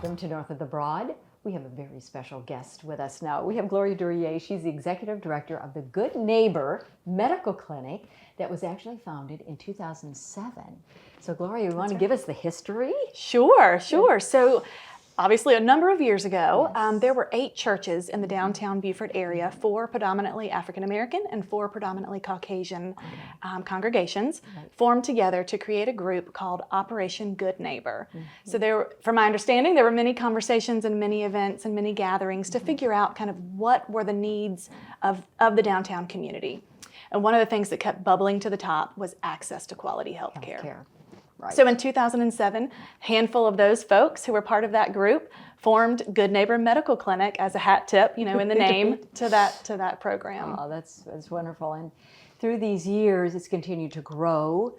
Welcome to North of the Broad. We have a very special guest with us now. We have Gloria Duryea. She's the Executive Director of the Good Neighbor Medical Clinic that was actually founded in 2007. So Gloria, you want to give us the history? Sure. So obviously a number of years ago, Yes. there were 8 churches in the downtown Beaufort area, 4 predominantly African American and 4 predominantly Caucasian congregations, formed together to create a group called Operation Good Neighbor. So there were, from my understanding, there were many conversations and many events and many gatherings to figure out kind of what were the needs of the downtown community. And one of the things that kept bubbling to the top was access to quality health care. Right. So in 2007, a handful of those folks who were part of that group formed Good Neighbor Medical Clinic as a hat tip, in the name to that program. Oh, that's wonderful. And through these years, it's continued to grow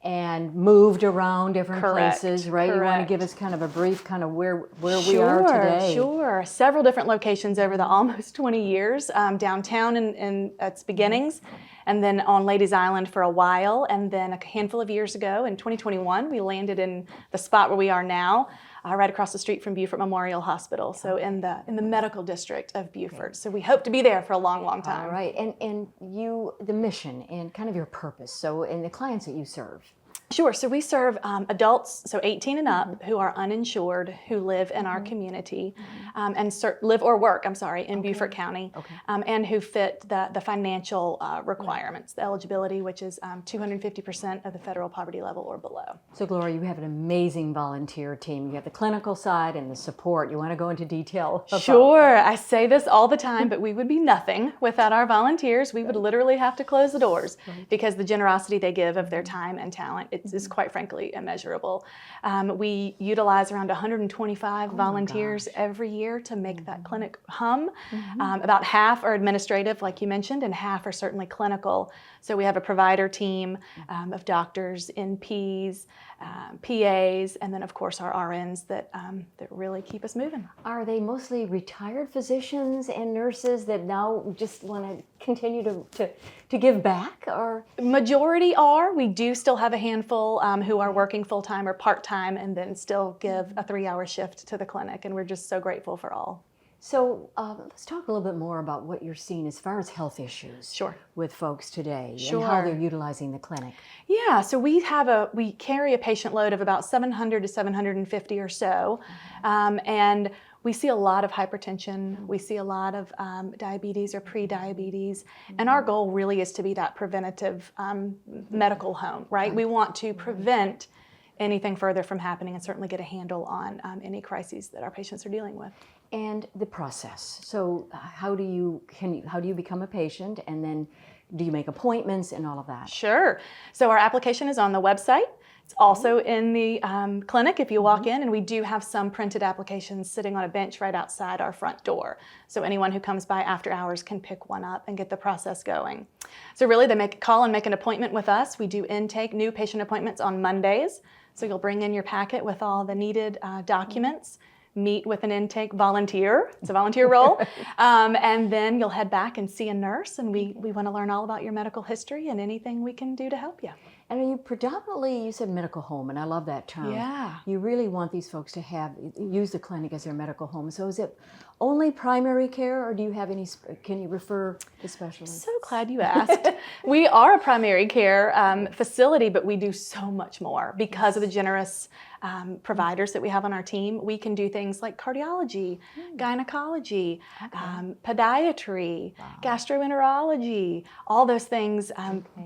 and moved around different places, right? You want to give us kind of a brief kind of where we are today? Sure. Several different locations over the almost 20 years, downtown in its beginnings, and then on Ladies Island for a while, and then a handful of years ago, in 2021, we landed in the spot where we are now, right across the street from Beaufort Memorial Hospital, so in the medical district of Beaufort. So we hope to be there for a long, long time. All right, and you, the mission and kind of your purpose, so and the clients that you serve. Sure. So we serve adults, so 18 and up, who are uninsured, who live in our community, and live or work, in Beaufort County, and who fit the financial requirements, the eligibility, which is 250% of the federal poverty level or below. So Gloria, you have an amazing volunteer team. You have the clinical side and the support. You want to go into detail about Sure. I say this all the time, but we would be nothing without our volunteers. We would literally have to close the doors because the generosity they give of their time and talent is quite frankly immeasurable. We utilize around 125 volunteers every year to make that clinic hum. About half are administrative, like you mentioned, and half are certainly clinical. So we have a provider team of doctors, NPs, PAs, and then of course our RNs that really keep us moving. Are they mostly retired physicians and nurses that now just want to continue to give back, or? Majority are. We do still have a handful who are working full-time or part-time and then still give a 3-hour shift to the clinic, and we're just so grateful for all. So let's talk a little bit more about what you're seeing as far as health issues with folks today and how they're utilizing the clinic. Yeah, so we carry a patient load of about 700 to 750 or so, and we see a lot of hypertension, we see a lot of diabetes or pre-diabetes, and our goal really is to be that preventative medical home, right? We want to prevent anything further from happening and certainly get a handle on any crises that our patients are dealing with. And the process. So how do you become a patient, and then do you make appointments and all of that? Sure. So our application is on the website. It's also in the clinic if you walk in, and we do have some printed applications sitting on a bench right outside our front door. So anyone who comes by after hours can pick one up and get the process going. So really they call and make an appointment with us. We do intake new patient appointments on Mondays. So you'll bring in your packet with all the needed documents, meet with an intake volunteer, it's a volunteer role, and then you'll head back and see a nurse, and we want to learn all about your medical history and anything we can do to help you. And are you predominantly, you said medical home, and I love that term. Yeah. You really want these folks to use the clinic as their medical home. So is it only primary care, or do you have any, can you refer to specialists? So glad you asked. We are a primary care facility, but we do so much more because of the generous providers that we have on our team. We can do things like cardiology, gynecology, podiatry, gastroenterology, all those things.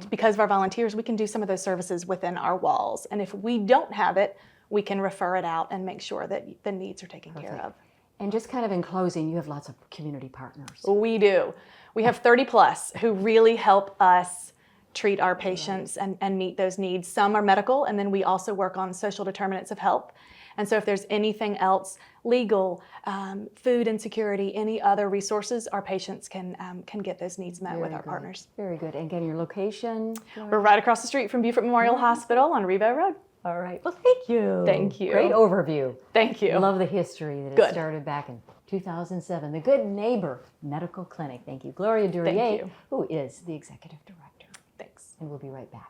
Because of our volunteers, we can do some of those services within our walls. And if we don't have it, we can refer it out and make sure that the needs are taken care of. And just kind of in closing, you have lots of community partners. We do. We have 30 plus who really help us treat our patients and meet those needs. Some are medical, and then we also work on social determinants of health. And so if there's anything else, legal, food insecurity, any other resources, our patients can get those needs met with our partners. Very good. And again, your location? We're right across the street from Beaufort Memorial Hospital on Ribaut Rd. All right. Well, thank you. Thank you. Great overview. Thank you. I love the history that it started back in 2007. The Good Neighbor Medical Clinic. Thank you. Gloria Duryea, who is the Executive Director. Thanks. And we'll be right back.